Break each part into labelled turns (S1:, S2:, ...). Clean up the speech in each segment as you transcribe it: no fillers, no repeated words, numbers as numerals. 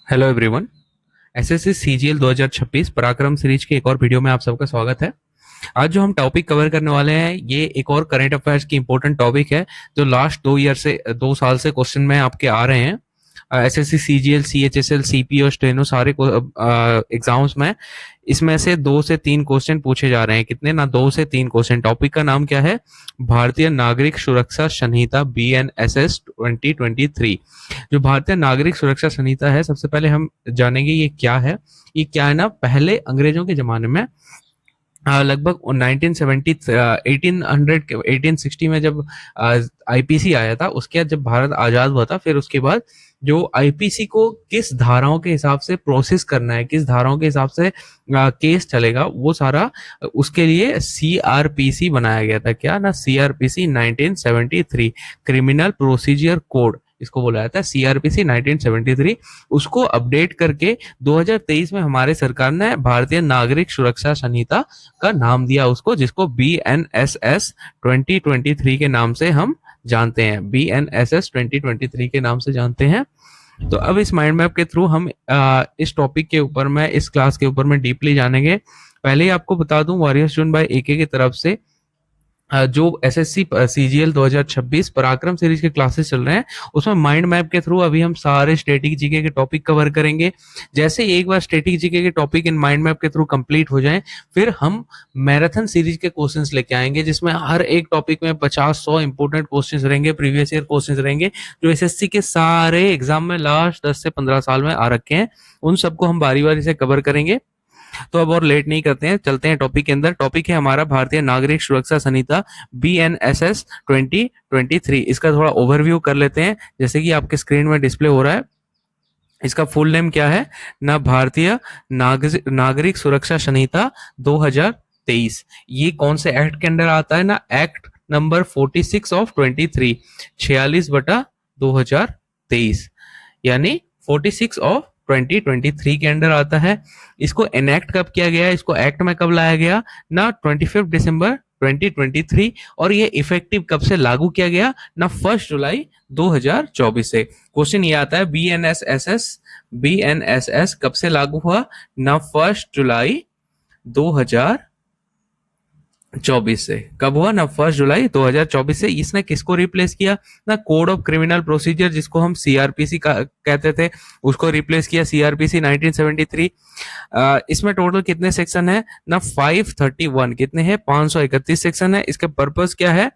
S1: Hello everyone. SSC CGL 2026 पराक्रम series के एक और वीडियो में आप सबका स्वागत है। आज जो हम टॉपिक कवर करने वाले हैं ये एक और करंट अफेयर्स की इंपॉर्टेंट टॉपिक है जो लास्ट 2 साल से क्वेश्चन में आपके आ रहे हैं। SSC CGL CHSL CPO steno सारे एग्जाम्स में इसमें से 2 से 3 क्वेश्चन पूछे जा रहे हैं। कितने ना, 2 से 3 क्वेश्चन। टॉपिक का नाम क्या है? भारतीय नागरिक सुरक्षा संहिता BNSS 2023। जो भारतीय नागरिक सुरक्षा संहिता है, सबसे पहले हम जानेंगे ये क्या है। ये क्या है ना, पहले अंग्रेजों के जमाने में लगभग 1970 1860 में जब आईपीसी आया था, उसके बाद जब भारत आजाद हुआ था, फिर उसके बाद जो आईपीसी को किस धाराओं के हिसाब से प्रोसेस करना है, किस धाराओं के हिसाब से केस चलेगा, वो सारा उसके लिए सीआरपीसी बनाया गया था। क्या ना, सीआरपीसी 1973, क्रिमिनल प्रोसीजर कोड इसको बोला जाता है, सीआरपीसी 1973। उसको अपडेट करके 2023 में हमारे सरकार ने भारतीय नागरिक सुरक्षा संहिता का नाम दिया उसको, जिसको BNSS 2023 के नाम से हम जानते हैं। BNSS 2023 के नाम से जानते हैं। तो अब इस माइंड मैप के थ्रू हम इस टॉपिक के ऊपर में, इस क्लास के ऊपर में डीपली जानेंगे। पहले ही आपको बता दूं, वॉरियर्स जून बाय एके की तरफ से जो एसएससी सीजीएल 2026 पराक्रम सीरीज के क्लासेस चल रहे हैं, उसमें माइंड मैप के थ्रू अभी हम सारे स्टैटिक जीके के टॉपिक कवर करेंगे। जैसे एक बार स्टैटिक जीके के टॉपिक इन माइंड मैप के थ्रू कंप्लीट हो जाएं, फिर हम मैराथन सीरीज के क्वेश्चंस लेके आएंगे, जिसमें हर एक टॉपिक में 50-100 इंपोर्टेंट क्वेश्चंस रहेंगे, प्रीवियस ईयर क्वेश्चंस रहेंगे, जो एसएससी के सारे एग्जाम में लास्ट 10 से 15 साल में आ रखे हैं। उन सबको हम बारी बारी से कवर करेंगे। तो अब और लेट नहीं करते हैं, चलते हैं टॉपिक के अंदर। टॉपिक है हमारा भारतीय नागरिक सुरक्षा संहिता BNSS 2023। इसका थोड़ा ओवरव्यू कर लेते हैं, जैसे कि आपके स्क्रीन में डिस्प्ले हो रहा है। इसका फुल नेम क्या है ना, भारतीय नागरिक सुरक्षा संहिता 2023। ये कौन से एक्ट के अंदर आता है ना, एक्ट नंबर 46 ऑफ 23, 46/2023, यानी 46 ऑफ 2023 के अंडर आता है। इसको एनेक्ट कब किया गया, इसको एक्ट में कब लाया गया ना, 25 दिसंबर 2023। और ये इफेक्टिव कब से लागू किया गया ना, 1 जुलाई 2024 से। क्वेश्चन ये आता है, BNSS कब से लागू हुआ ना, 1 जुलाई 2024 से। कब हुआ ना, 1 जुलाई 2024 से। इसने किसको रिप्लेस किया ना, कोड ऑफ क्रिमिनल प्रोसीजर, जिसको हम सीआरपीसी कहते थे, उसको रिप्लेस किया सीआरपीसी 1973। इसमें टोटल कितने सेक्शन है ना, 531। कितने हैं, 531 सेक्शन है। इसका पर्पस क्या है,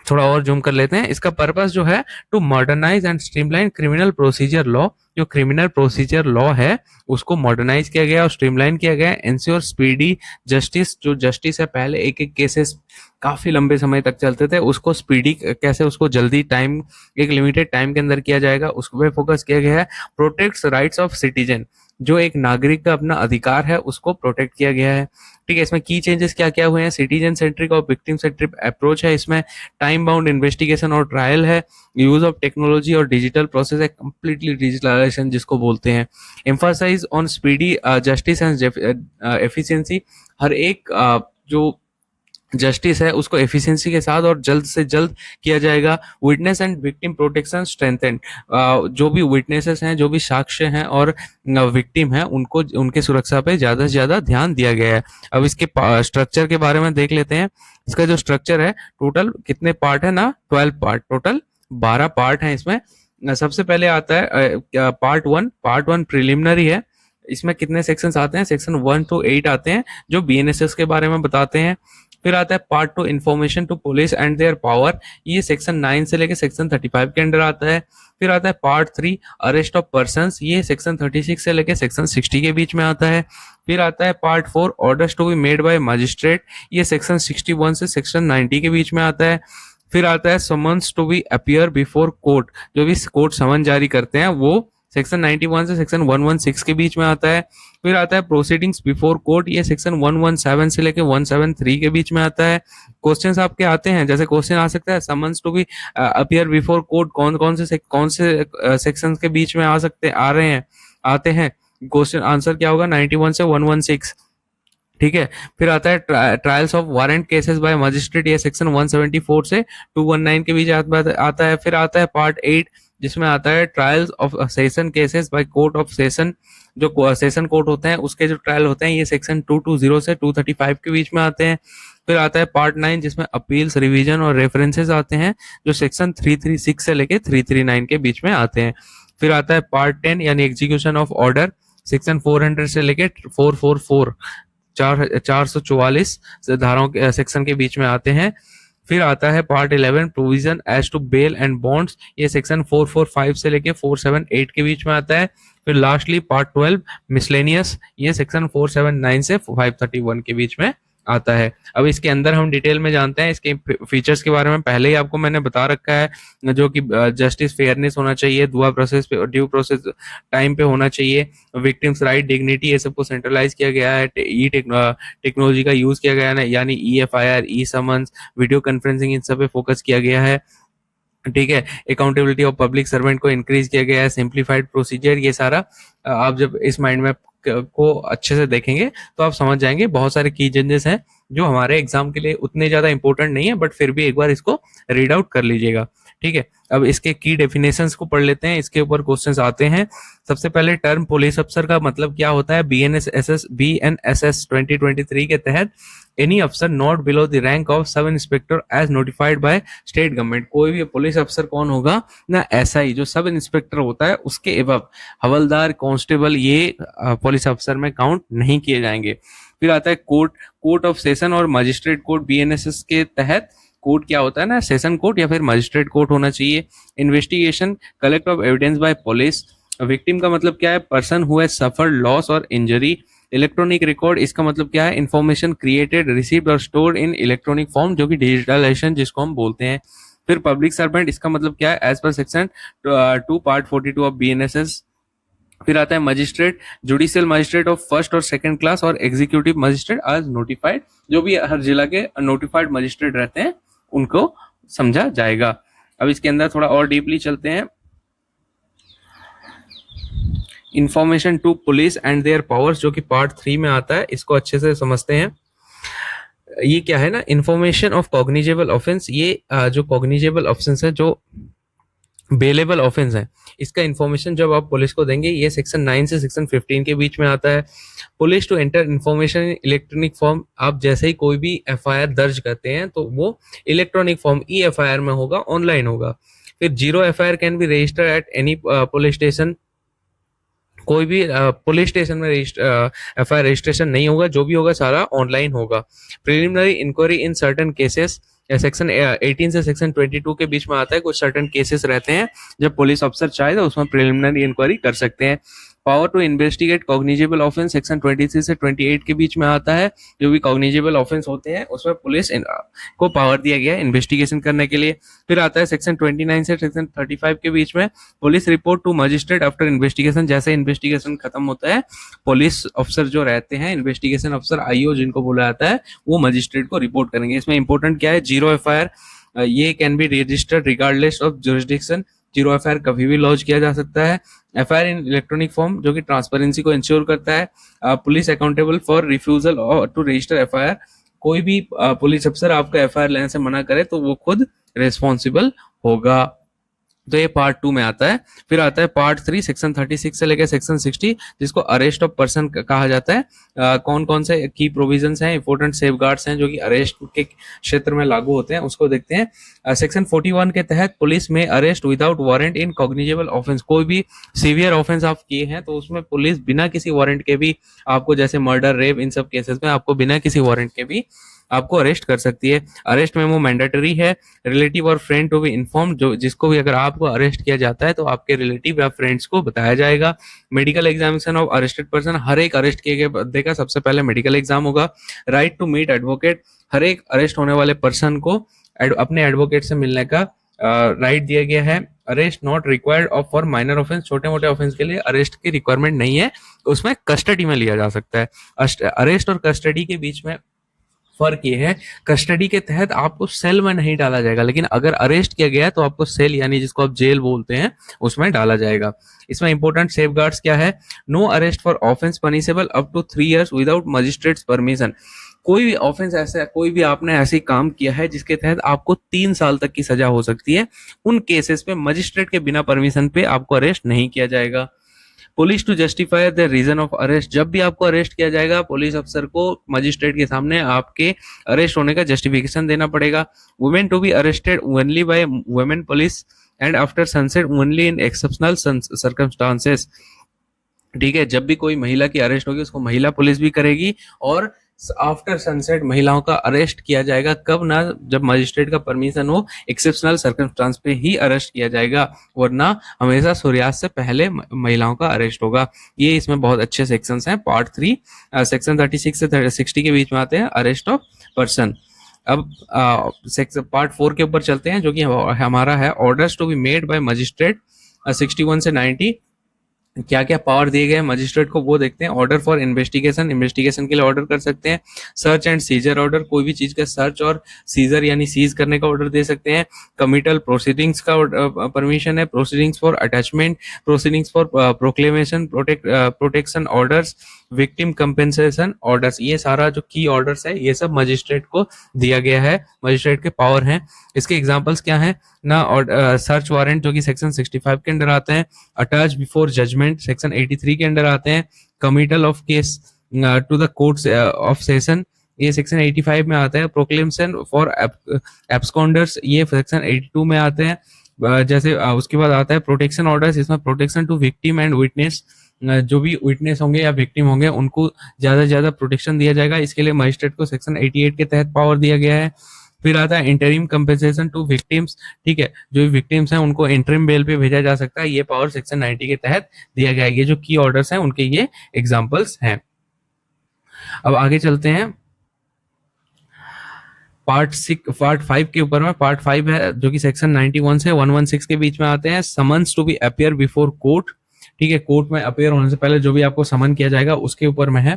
S1: थोड़ा और जूम कर लेते हैं। इसका पर्पस जो है, to modernise and streamline criminal procedure law. जो क्रिमिनल प्रोसीजर लॉ है उसको मॉडर्नाइज किया गया और स्ट्रीमलाइन किया गया। इंश्योर स्पीडी जस्टिस, जो जस्टिस है, पहले एक एक केसेस काफी लंबे समय तक चलते थे, उसको स्पीडी कैसे, उसको जल्दी टाइम, एक लिमिटेड टाइम के अंदर किया जाएगा, उस पर फोकस किया गया है। प्रोटेक्ट्स राइट्स ऑफ सिटीजन, जो एक नागरिक का अपना अधिकार है उसको प्रोटेक्ट किया गया है। ठीक है, इसमें की चेंजेस क्या क्या हुए हैं, सिटीजन सेंट्रिक और विक्टिम सेंट्रिक अप्रोच है इसमें, टाइम बाउंड इन्वेस्टिगेशन और ट्रायल है, यूज ऑफ टेक्नोलॉजी और डिजिटल प्रोसेस है, कंप्लीटली डिजिटलाइजेशन जिसको बोलते हैं, emphasise on speedy justice and efficiency. हर एक जो जस्टिस है उसको एफिशिएंसी के साथ और जल्द से जल्द किया जाएगा। Witness and victim protection strengthened, जो भी विटनेसेस हैं, जो भी साक्ष्य हैं और विक्टिम हैं, उनको, उनके सुरक्षा पे ज्यादा से ज्यादा ध्यान दिया गया है। अब इसके स्ट्रक्चर के बारे में देख लेते हैं। इसका जो स्ट्रक्चर है, टोटल कितने पार्ट है ना, 12 पार्ट, टोटल 12 पार्ट हैं इसमें। सबसे पहले आता है पार्ट 1। पार्ट 1 प्रिलिमिनरी है। इसमें कितने सेक्शंस आते हैं, सेक्शन 1 to 8 आते हैं, जो BNSS के बारे में बताते हैं। फिर आता है part 2 information to police and their power, ये सेक्शन 9 से लेकर सेक्शन 35 के अंडर आता है। फिर आता है पार्ट 3 अरेस्ट ऑफ पर्संस, ये सेक्शन 36 से लेकर सेक्शन 60 के बीच में आता है। फिर आता है part 4 orders to be made by magistrate, ये सेक्शन 61 से सेक्शन 90 के बीच में आता है। फिर आता है summons to be appear before court, जो भी कोर्ट समन जारी करते हैं वो सेक्शन 91 से सेक्शन 116 के बीच में आता है। फिर आता है प्रोसीडिंग्स बिफोर कोर्ट, ये सेक्शन 117 से लेके 173 के बीच में आता है। क्वेश्चंस आपके आते हैं, जैसे क्वेश्चन आ सकता है summons to be appear before court कौन कौन से सेक्शंस के बीच में आते हैं। क्वेश्चन आंसर क्या होगा, 91 से 116। ठीक है, फिर आता है trials of warrant cases bye magistrate, ये सेक्शन 174 से 219 के बीच आता है। फिर आता है पार्ट 8, जिसमें आता है trials of session cases by court of session. जो सेशन कोर्ट होते हैं उसके जो ट्रायल होते हैं ये सेक्शन 220 से 235 के बीच में आते हैं। फिर आता है पार्ट 9 जिसमें अपील्स, रिवीजन और रेफरेंसेस आते हैं, जो सेक्शन 336 से लेके 339 के बीच में आते हैं। फिर आता है पार्ट 10 यानी एग्जीक्यूशन ऑफ ऑर्डर, सेक्शन 400 से लेके 444 444 धाराओं के सेक्शन के बीच में आते हैं। फिर आता है part 11 provision as to bail and bonds, ये सेक्शन 445 से लेके 478 के बीच में आता है। फिर लास्टली पार्ट 12 मिसलेनियस, ये सेक्शन 479 से 531 के बीच में आता है। अब इसके अंदर हम डिटेल में जानते हैं इसके फीचर्स के बारे में। पहले ही आपको मैंने बता रखा है जो कि जस्टिस, फेयरनेस होना चाहिए, ड्यू प्रोसेस टाइम पे होना चाहिए, विक्टिम्स राइट, डिग्निटी, ये सबको सेंट्रलाइज किया गया है। ई टेक्नोलॉजी का यूज किया गया है, यानी EFIR, ई समन्स, वीडियो कॉन्फ्रेंसिंग, इन सब पे फोकस किया गया है। ठीक है, अकाउंटेबिलिटी ऑफ पब्लिक सर्वेंट को इंक्रीज किया गया है, सिंप्लीफाइड प्रोसीजर, ये सारा आप जब इस माइंड मैप को अच्छे से देखेंगे तो आप समझ जाएंगे। बहुत सारे की चेंजेस हैं जो हमारे एग्जाम के लिए उतने ज्यादा इंपॉर्टेंट नहीं है, बट फिर भी एक बार इसको रीड आउट कर लीजिएगा। ठीक है, अब इसके की डेफिनेशंस को पढ़ लेते हैं, इसके ऊपर क्वेश्चंस आते हैं। सबसे पहले टर्म पुलिस अफसर का मतलब क्या होता है। BNSS 2023 के तहत एनी अफसर not below the rank of sub inspector as notified by state government. कोई भी पुलिस अफसर कौन होगा ना, SI जो सब इंस्पेक्टर होता है उसके एबव हवलदार, कांस्टेबल, ये पुलिस अफसर में काउंट नहीं किए जाएंगे। फिर आता है कोर्ट ऑफ सेशन और मजिस्ट्रेट कोर्ट। BNSS के तहत कोर्ट क्या होता है ना, सेशन कोर्ट या फिर मजिस्ट्रेट कोर्ट होना चाहिए। Investigation, collect of evidence bye police. Victim का मतलब क्या है, person who has suffered loss और इंजरी। इलेक्ट्रॉनिक रिकॉर्ड, इसका मतलब क्या है, इंफॉर्मेशन क्रिएटेड, रिसीव्ड और स्टोर्ड इन इलेक्ट्रॉनिक फॉर्म, जो कि डिजिटलाइजेशन जिसको हम बोलते हैं। फिर पब्लिक सर्वेंट, इसका मतलब क्या है, as per section 2 part 42 of BNSS। फिर आता है magistrate, judicial magistrate of first और सेकंड क्लास और एग्जीक्यूटिव मजिस्ट्रेट आज नोटिफाइड, जो भी हर जिला के नोटिफाइड मजिस्ट्रेट रहते हैं उनको समझा जाएगा। अब इसके अंदर थोड़ा और डीपली चलते हैं। Information to police and their powers, जो कि पार्ट 3 में आता है, इसको अच्छे से समझते हैं। ये क्या है ना, इंफॉर्मेशन ऑफ कॉग्निजेबल ऑफेंस, ये जो कॉग्निजेबल ऑफेंस है, जो बेलेबल ऑफेंस है, इसका इंफॉर्मेशन जब आप पुलिस को देंगे, ये सेक्शन 9 से सेक्शन 15 के बीच में आता है। Police to enter information in electronic form, आप जैसे ही कोई भी FIR दर्ज करते हैं तो वो इलेक्ट्रॉनिक फॉर्म EFIR में होगा, ऑनलाइन होगा। फिर 0 FIR can be register at any police station, कोई भी पुलिस स्टेशन में FIR रजिस्ट्रेशन नहीं होगा, जो भी होगा सारा ऑनलाइन होगा। Preliminary inquiry in certain cases, section 18 से सेक्शन 22 के बीच में आता है। कुछ सर्टेन केसेस रहते हैं जब पुलिस अफसर चाहे तो उसमें प्रिलिमिनरी इंक्वायरी कर सकते हैं। Power to investigate cognizable offence, section 23 से 28 के बीच में आता है। जो भी कॉग्निजेबल ऑफेंस होते हैं उसमें पुलिस को पावर दिया गया है इन्वेस्टिगेशन करने के लिए। फिर आता है सेक्शन 29 से सेक्शन 35 के बीच में, police report to magistrate after investigation. जैसे इन्वेस्टिगेशन खत्म होता है, पुलिस अफसर जो रहते हैं, इन्वेस्टिगेशन अफसर IO जिनको बोला जाता है, वो मजिस्ट्रेट को रिपोर्ट करेंगे। इसमें इंपॉर्टेंट क्या है, 0 FIR ये can be registered regardless of jurisdiction. 0 FIR कभी भी लॉन्च किया जा सकता है। FIR इन इलेक्ट्रॉनिक फॉर्म, जो कि ट्रांसपेरेंसी को इंश्योर करता है। Police accountable for refusal to register FIR, कोई भी पुलिस अफसर आपका FIR लेने से मना करे तो वो खुद रिस्पॉन्सिबल होगा। तो ये पार्ट 2 में आता है। फिर आता है पार्ट 3 सेक्शन 36 से लेकर सेक्शन 60, जिसको अरेस्ट ऑफ पर्सन कहा जाता है। कौन कौन से की प्रोविजंस हैं, इंपॉर्टेंट सेफगार्ड्स हैं जो कि अरेस्ट के क्षेत्र में लागू होते हैं, उसको देखते हैं। सेक्शन 41 के तहत पुलिस में अरेस्ट विदाउट वारंट इन कॉग्निजेबल ऑफेंस, कोई भी सीवियर ऑफेंस आप किए हैं तो उसमें पुलिस बिना किसी वारंट के भी आपको, जैसे मर्डर, रेप, इन सब केसेस में आपको बिना किसी वारंट के भी आपको अरेस्ट कर सकती है। अरेस्ट मेमो मैंडेटरी है। रिलेटिव और फ्रेंड टू बी इन्फॉर्म, जो जिसको भी अगर आपको अरेस्ट किया जाता है तो आपके रिलेटिव या फ्रेंड्स को बताया जाएगा। Medical examination of arrested person, हर एक अरेस्ट किए गए बंदे का सबसे पहले मेडिकल एग्जाम होगा। राइट टू मीट एडवोकेट, हर एक अरेस्ट होने वाले पर्सन को अपने एडवोकेट से मिलने का राइट दिया गया है। Arrest not required of for minor offence, छोटे मोटे ऑफेंस के लिए अरेस्ट की रिक्वायरमेंट नहीं है, उसमें कस्टडी में लिया जा सकता है। अरेस्ट और कस्टडी के बीच में फर्क ये है, कस्टडी के तहत आपको सेल में नहीं डाला जाएगा, लेकिन अगर अरेस्ट किया गया तो आपको सेल यानी जिसको आप जेल बोलते हैं उसमें डाला जाएगा। इसमें इंपॉर्टेंट सेफगार्ड्स क्या है, no arrest for offence punishable up to 3 years without magistrate's permission. कोई भी ऑफेंस ऐसा, कोई भी आपने ऐसे काम किया है जिसके तहत आपको 3 साल तक की सजा हो सकती है, उन केसेस पे मजिस्ट्रेट के बिना परमिशन पे आपको अरेस्ट नहीं किया जाएगा। Police to justify the reason of arrest, जब भी आपको अरेस्ट किया जाएगा पुलिस अफसर को मजिस्ट्रेट के सामने आपके अरेस्ट होने का जस्टिफिकेशन देना पड़ेगा। Women to be arrested only by women police and after sunset only in exceptional circumstances. ठीक है, जब भी कोई महिला की अरेस्ट होगी उसको महिला पुलिस भी करेगी, और आफ्टर सनसेट महिलाओं का अरेस्ट किया जाएगा। कब ना, जब मजिस्ट्रेट का परमिशन हो, एक्सेप्शनल सर्कमस्टांस पे ही अरेस्ट किया जाएगा, वरना हमेशा सूर्यास्त से पहले महिलाओं का अरेस्ट होगा। ये इसमें बहुत अच्छे सेक्शंस हैं। पार्ट 3 सेक्शन 36 से 60 के बीच में आते हैं, अरेस्ट ऑफ पर्सन। अब सेक्शन पार्ट 4 के ऊपर चलते हैं, जो कि हमारा है orders to be made by magistrate. 61 से 90 क्या क्या पावर दिए गए मजिस्ट्रेट को वो देखते हैं। ऑर्डर फॉर इन्वेस्टिगेशन, इन्वेस्टिगेशन के लिए ऑर्डर कर सकते हैं। सर्च एंड सीजर ऑर्डर, कोई भी चीज का सर्च और सीजर यानी सीज करने का ऑर्डर दे सकते हैं। कमिटल प्रोसीडिंग्स का परमिशन है। Proceedings for attachment, proceedings for proclamation, protection orders, victim compensation orders, ये सारा जो की ऑर्डर्स है ये सब मजिस्ट्रेट को दिया गया है, मजिस्ट्रेट के पावर हैं। इसके एग्जांपल्स क्या हैं ना, और सर्च वारंट जो कि सेक्शन 65 के अंडर आते हैं। अटैच बिफोर जजमेंट सेक्शन 83 के अंडर आते हैं। Committal of case to the courts of session, ये सेक्शन 85 में आता है। प्रोक्लेमेशन फॉर एब्सकॉन्डर्स, ये सेक्शन 82 में आते हैं। जैसे उसके बाद आता है प्रोटेक्शन ऑर्डर्स, इसमें protection to victim and witness, जो भी विटनेस होंगे या विक्टिम होंगे उनको ज्यादा से ज्यादा प्रोटेक्शन दिया जाएगा। इसके लिए मजिस्ट्रेट को सेक्शन 88 के तहत पावर दिया गया है। फिर आता है इंटरिम कंपेंसेशन टू विक्टिम्स, ठीक है, जो भी विक्टिम्स हैं उनको इंटरिम बेल पे भेजा जा सकता है, ये पावर सेक्शन 90 के तहत दिया गया है। ये जो की ऑर्डर्स हैं उनके ये एग्जांपल्स हैं। अब आगे चलते हैं पार्ट 5 के ऊपर में। पार्ट 5 है जो कि सेक्शन 91 से 116 के बीच में आते हैं। Summons to be appear before court, ठीक है, कोर्ट में अपेयर होने से पहले जो भी आपको समन किया जाएगा उसके ऊपर में है।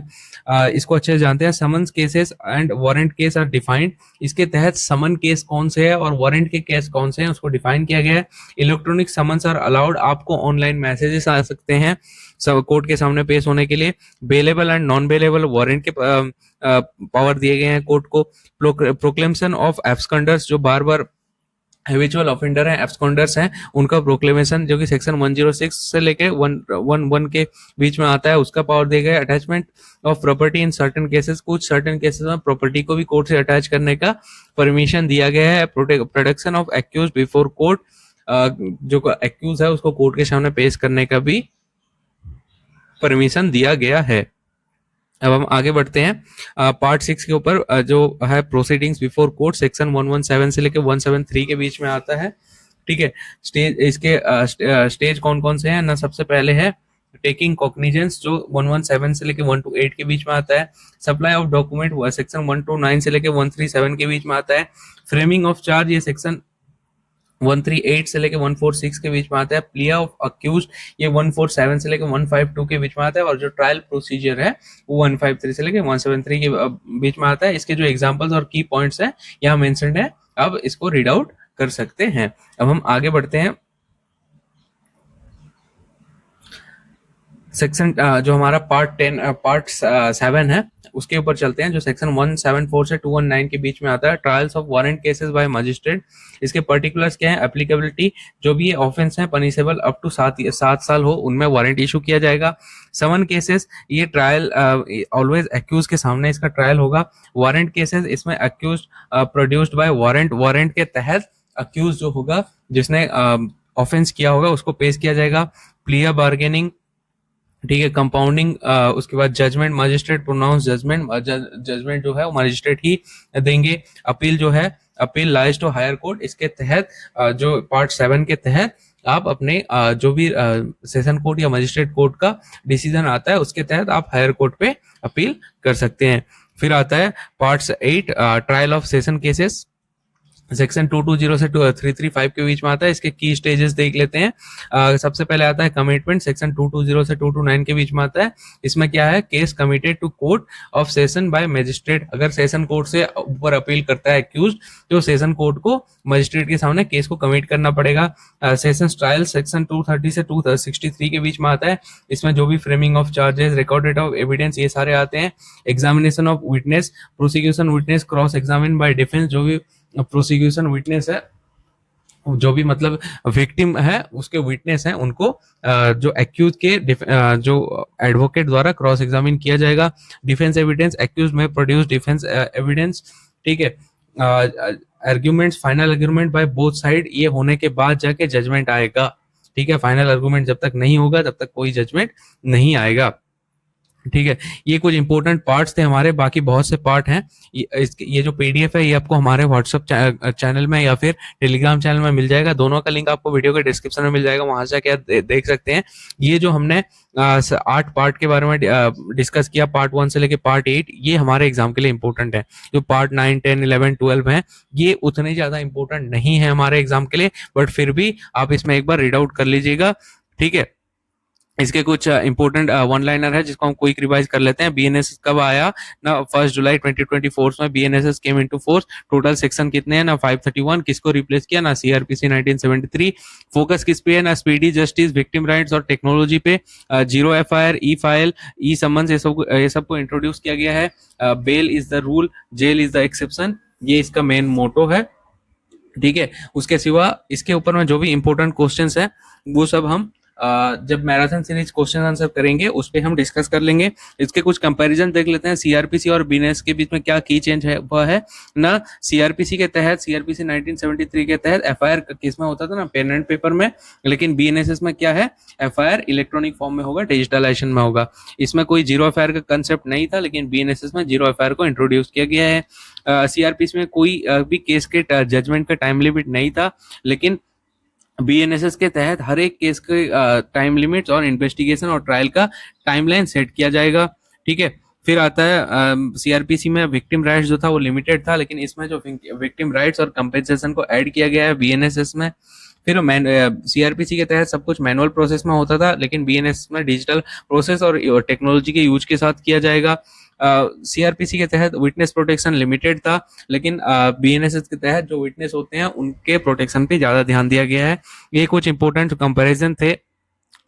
S1: इसको अच्छे से जानते हैं। Summons cases and warrant case are defined, इसके तहत समन केस कौन से है और वारंट के केस कौन से हैं उसको डिफाइन किया गया है। इलेक्ट्रॉनिक समन्स आर अलाउड, आपको ऑनलाइन मैसेजेस आ सकते हैं सब कोर्ट के सामने पेश होने के लिए। Bailable and non bailable warrant के पावर दिए गए हैं कोर्ट को। प्रोक्लेमेशन ऑफ एब्सकॉन्डर्स, जो बार बार हैबिचुअल ऑफेंडर हैं, एब्सकॉन्डर्स हैं, उनका प्रोक्लेमेशन जो कि सेक्शन 106 से लेके 111 के बीच में आता है, उसका पावर दिया गया है। Attachment of property in certain cases, कुछ सर्टेन केसेस में प्रॉपर्टी को भी कोर्ट से अटैच करने का परमिशन दिया गया है। Protection of accused before court, जो एक्यूज है उसको कोर्ट के सामने पेश करने का भी परमिशन दिया गया है। अब हम आगे बढ़ते हैं पार्ट 6 के ऊपर, जो है प्रोसीडिंग्स बिफोर कोर्ट, सेक्शन 117 से लेके 173 के बीच में आता है। ठीक है, स्टेज इसके स्टेज कौन कौन से हैं ना, सबसे पहले है टेकिंग कॉग्निजेंस, जो 117 से लेके 128 के बीच में आता है। सप्लाई ऑफ डॉक्यूमेंट सेक्शन 129 से लेके 137 के बीच में आता है। फ्रेमिंग ऑफ चार्ज, ये सेक्शन 138 से लेके 146 के बीच में आता है। प्ली ऑफ अक्यूज्ड, ये 147 से लेके 152 के बीच में आता है। और जो ट्रायल प्रोसीजर है वो 153 से लेके 173 के बीच में आता है। इसके जो एग्जांपल्स और की पॉइंट्स हैं यहाँ मेंशन्ड है, अब इसको रीड आउट कर सकते हैं। अब हम आगे बढ़ते हैं सेक्शन जो हमारा पार्ट 7 है उसके ऊपर चलते हैं, जो सेक्शन 174 से 219 के बीच में आता है। Trials of warrant cases bye magistrate, इसके पर्टिकुलर्स क्या है, एप्लीकेबिलिटी, जो भी ये ऑफेंस है पनिशेबल अप टू 7 साल हो उनमें वारंट इशू किया जाएगा। समन केसेस, ये ट्रायल ऑलवेज एक्यूज के सामने इसका ट्रायल होगा। वारंट केसेस, इसमें accused produced by warrant, warrant के तहत एक्यूज जो होगा जिसने ऑफेंस किया होगा उसको पेश किया जाएगा। प्लिया बार्गेनिंग, ठीक है, कंपाउंडिंग, उसके बाद judgement, magistrate pronounce judgement, judgement जो है वो मजिस्ट्रेट ही देंगे। अपील जो है, appeal lies to higher court, इसके तहत जो पार्ट 7 के तहत आप अपने जो भी सेशन कोर्ट या मजिस्ट्रेट कोर्ट का डिसीजन आता है उसके तहत आप हायर कोर्ट पे अपील कर सकते हैं। फिर आता है part 8 trial of session cases, section 220 से 335 के बीच में आता है। इसके की स्टेजेस देख लेते हैं। सबसे पहले आता है कमिटमेंट, सेक्शन 220 से 229 के बीच में आता है। इसमें क्या है, case committed to court of session by magistrate. अगर सेशन कोर्ट से ऊपर अपील करता है एक्यूज, तो सेशन कोर्ट को मजिस्ट्रेट के सामने केस को कमिट करना पड़ेगा। सेशन ट्रायल, सेक्शन 230 से 263 के बीच में आता है। इसमें जो भी framing of charges, recorded of evidence, ये सारे आते हैं। Examination of witness, prosecution witness cross examine by defence. जो भी प्रोसिक्यूशन विटनेस है, जो भी मतलब विक्टिम है उसके विटनेस हैं, उनको जो एक्यूज के जो एडवोकेट द्वारा क्रॉस एग्जामिन किया जाएगा। डिफेंस एविडेंस, एक्यूज में प्रोड्यूस डिफेंस एविडेंस, ठीक है। Arguments, final argument by both side, ये होने के बाद जाके जजमेंट आएगा, ठीक है। फाइनल आर्ग्यूमेंट जब तक नहीं होगा तब तक कोई जजमेंट नहीं आएगा, ठीक है। ये कुछ इंपॉर्टेंट पार्ट्स थे हमारे, बाकी बहुत से पार्ट हैं। ये जो पीडीएफ है ये आपको हमारे व्हाट्सएप चैनल में या फिर टेलीग्राम चैनल में मिल जाएगा। दोनों का लिंक आपको वीडियो के डिस्क्रिप्शन में मिल जाएगा, वहां से जाके आप देख सकते हैं। ये जो हमने 8 पार्ट के बारे में डिस्कस किया, पार्ट 1 से लेके पार्ट 8, ये हमारे एग्जाम के लिए इंपॉर्टेंट है। जो पार्ट 9, 10, 11, 12 है, ये उतने ज्यादा इंपॉर्टेंट नहीं है हमारे एग्जाम के लिए, बट फिर भी आप इसमें एक बार रीड आउट कर लीजिएगा, ठीक है। इसके कुछ इंपॉर्टेंट वन लाइनर है जिसको हम क्विक रिवाइज कर लेते हैं। बीएनएस कब आया ना, 1 जुलाई 2024 में BNSS came into force. Total section कितने हैं ना, 531। किसको रिप्लेस किया ना, सीआरपीसी 1973। फोकस किस पे है ना, स्पीडी जस्टिस, विक्टिम राइट्स और टेक्नोलॉजी पे। Zero FIR, e file, e summons, ये सब को इंट्रोड्यूस किया गया है। Bail is the rule, jail is the exception, ये इसका मेन मोटो है, ठीक है। उसके सिवा इसके ऊपर में जो भी इंपॉर्टेंट क्वेश्चंस है वो सब हम जब मैराथन सीरीज क्वेश्चन आंसर करेंगे उस पर हम डिस्कस कर लेंगे। इसके कुछ कंपैरिजन देख लेते हैं, सीआरपीसी और बीएनएस के बीच में क्या की चेंज है वह है ना। सीआरपीसी के तहत, सीआरपीसी 1973 के तहत एफआईआर किस में होता था ना, पेन एंड पेपर में, लेकिन बीएनएसएस में क्या है, एफआईआर इलेक्ट्रॉनिक फॉर्म में होगा, डिजिटलाइजेशन में होगा। इसमें कोई जीरो एफआईआर का कंसेप्ट नहीं था, लेकिन बीएनएसएस में जीरो एफआईआर को इंट्रोड्यूस किया गया है। सीआरपीसी में कोई भी केस के जजमेंट का टाइम लिमिट नहीं था, लेकिन बीएनएसएस के तहत हर एक केस के टाइम लिमिट्स और इन्वेस्टिगेशन और ट्रायल का टाइमलाइन सेट किया जाएगा, ठीक है। फिर आता है सीआरपीसी में विक्टिम राइट्स जो था वो लिमिटेड था, लेकिन इसमें जो विक्टिम राइट्स और कंपेंसेशन को ऐड किया गया है बीएनएसएस में। फिर सीआरपीसी के तहत सब कुछ मैनुअल प्रोसेस में होता था, लेकिन बीएनएस में डिजिटल प्रोसेस और टेक्नोलॉजी के यूज के साथ किया जाएगा। सीआरपीसी के तहत विटनेस प्रोटेक्शन लिमिटेड था, लेकिन बीएनएसएस के तहत जो विटनेस होते हैं उनके प्रोटेक्शन पे ज्यादा ध्यान दिया गया है। ये कुछ इंपॉर्टेंट कंपैरिजन थे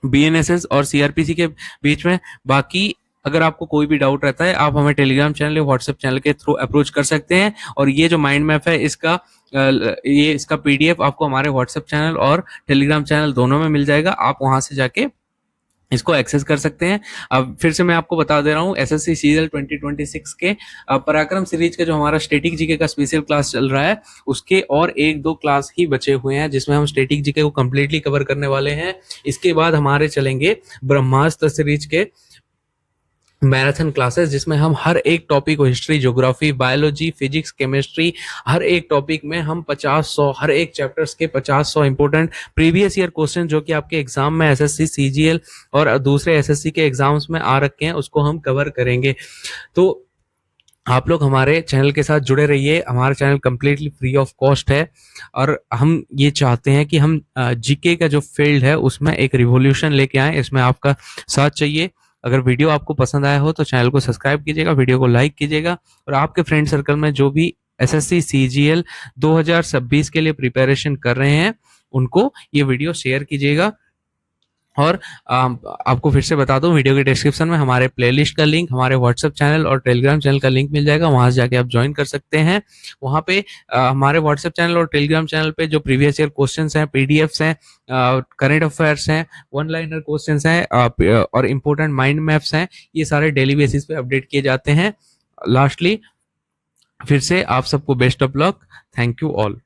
S1: बीएनएसएस और सीआरपीसी के बीच में। बाकी अगर आपको कोई भी डाउट रहता है आप हमें टेलीग्राम चैनल या व्हाट्सएप चैनल के थ्रू अप्रोच कर सकते हैं। और ये जो माइंड मैप है इसका पीडीएफ आपको हमारे व्हाट्सएप चैनल और टेलीग्राम चैनल दोनों में मिल जाएगा, आप वहां से जाके इसको एक्सेस कर सकते हैं। अब फिर से मैं आपको बता दे रहा हूँ, एसएससी सीजीएल 2026 के पराक्रम सीरीज का जो हमारा स्टैटिक जीके का स्पेशल क्लास चल रहा है, उसके और 1-2 क्लास ही बचे हुए हैं जिसमें हम स्टैटिक जीके को कंप्लीटली कवर करने वाले हैं। इसके बाद हमारे चलेंगे ब्रह्मास्त्र सीरीज के मैराथन क्लासेस, जिसमें हम हर एक टॉपिक को, history, geography, biology, physics, chemistry, हर एक टॉपिक में हम 50-100 हर एक चैप्टर्स के 50-100 इंपोर्टेंट प्रीवियस ईयर क्वेश्चन जो कि आपके एग्जाम में एसएससी सीजीएल और दूसरे एसएससी के एग्जाम्स में आ रखे हैं उसको हम कवर करेंगे। तो आप लोग हमारे चैनल के साथ जुड़े रहिए। हमारा channel completely free of cost है और हम ये चाहते हैं कि हम जीके का जो फील्ड है उसमें एक रिवॉल्यूशन लेके आए। इसमें आपका साथ चाहिए। अगर वीडियो आपको पसंद आया हो तो चैनल को सब्सक्राइब कीजिएगा, वीडियो को लाइक कीजिएगा और आपके फ्रेंड सर्कल में जो भी एसएससी सीजीएल 2026 के लिए प्रिपरेशन कर रहे हैं उनको ये वीडियो शेयर कीजिएगा। और आपको फिर से बता दूं, वीडियो के डिस्क्रिप्शन में हमारे प्लेलिस्ट का लिंक, हमारे व्हाट्सएप चैनल और टेलीग्राम चैनल का लिंक मिल जाएगा, वहां से जाके आप ज्वाइन कर सकते हैं। वहां पे हमारे व्हाट्सएप चैनल और टेलीग्राम चैनल पे जो प्रीवियस ईयर क्वेश्चंस हैं, पीडीएफ्स हैं, करंट अफेयर्स हैं, वन लाइनर क्वेश्चंस हैं और इंपॉर्टेंट माइंड मैप्स हैं, ये सारे डेली बेसिस पे अपडेट किए जाते हैं। लास्टली फिर से आप सबको best of luck. Thank you all.